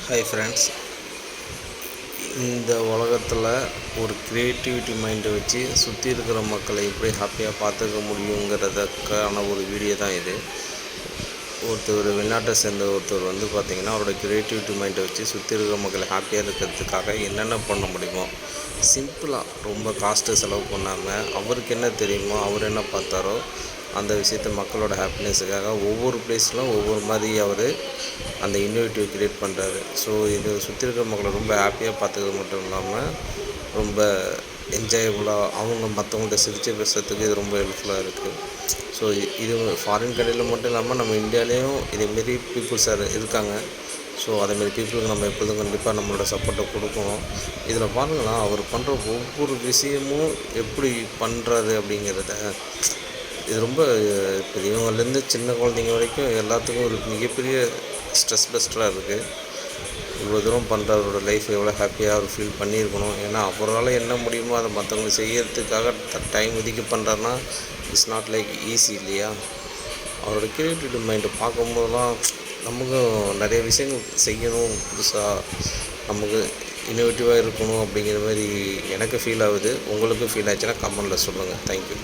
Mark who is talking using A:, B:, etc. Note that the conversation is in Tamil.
A: ஹாய் ஃப்ரெண்ட்ஸ், இந்த உலகத்தில் ஒரு க்ரியேட்டிவிட்டி மைண்டை வச்சு சுற்றி இருக்கிற மக்களை எப்படி ஹாப்பியாக பார்த்துக்க முடியுங்கிறதுக்கான ஒரு வீடியோ தான் இது. வெளிநாட்டை சேர்ந்த ஒருத்தர் பார்த்திங்கன்னா அவரோட க்ரியேட்டிவிட்டி மைண்டை வச்சு சுற்றி இருக்கிற மக்களை ஹாப்பியாக இருக்கிறதுக்காக என்னென்ன பண்ண முடியுமோ சிம்பிளாக, ரொம்ப காஸ்ட்டு செலவு பண்ணாமல் அவருக்கு என்ன தெரியுமோ, அவர் என்ன பார்த்தாரோ அந்த விஷயத்தை மக்களோட ஹாப்பினஸுக்காக ஒவ்வொரு ப்ளேஸ்லும் ஒவ்வொரு மாதிரி அவர் அந்த இன்னோவேட்டிவ் க்ரியேட் பண்ணுறாரு. ஸோ இது சுற்றி இருக்கிற மக்களை ரொம்ப ஹாப்பியாக பார்த்துக்கிறது மட்டும் இல்லாமல் ரொம்ப என்ஜாயபுளாக அவங்க மற்றவங்கள்ட்ட சிரித்து பேசுகிறதுக்கு இது ரொம்ப ஹெல்ப்ஃபுல்லாக இருக்குது. ஸோ இது ஃபாரின் கண்ட்ரியில் மட்டும் இல்லாமல் நம்ம இந்தியாவிலேயும் இதேமாரி பீப்புள்ஸ் இருக்காங்க. ஸோ அதேமாரி பீப்புளுக்கு நம்ம எப்பொழுதும் கண்டிப்பாக நம்மளோட சப்போர்ட்டை கொடுக்கணும். இதில் பாருங்களா, அவர் பண்ணுற ஒவ்வொரு விஷயமும் எப்படி பண்ணுறாரு அப்படிங்கிறத, இது ரொம்ப பெரியவங்கலேருந்து சின்ன குழந்தைங்க வரைக்கும் எல்லாத்துக்கும் ஒரு மிகப்பெரிய ஸ்ட்ரெஸ் பஸ்டராக இருக்குது. இவ்வளோ தூரம் பண்ணுறவரோட லைஃப் எவ்வளோ ஹாப்பியாக அவர் ஃபீல் பண்ணியிருக்கணும். ஏன்னா அவரால் என்ன முடியுமோ அதை மற்றவங்களுக்கு செய்யறதுக்காக டைம் ஒதுக்கி பண்ணுறாருன்னா இட்ஸ் நாட் லைக் ஈஸி இல்லையா? அவரோட க்ரியேட்டிவிட்டி மைண்டை பார்க்கும்போதெல்லாம் நமக்கும் நிறைய விஷயங்கள் செய்யணும், புதுசாக நமக்கு இன்னோவேட்டிவாக இருக்கணும் அப்படிங்கிற மாதிரி எனக்கு ஃபீல் ஆகுது. உங்களுக்கு ஃபீல் ஆச்சுன்னா கமெண்டில் சொல்லுங்கள். தேங்க்யூ.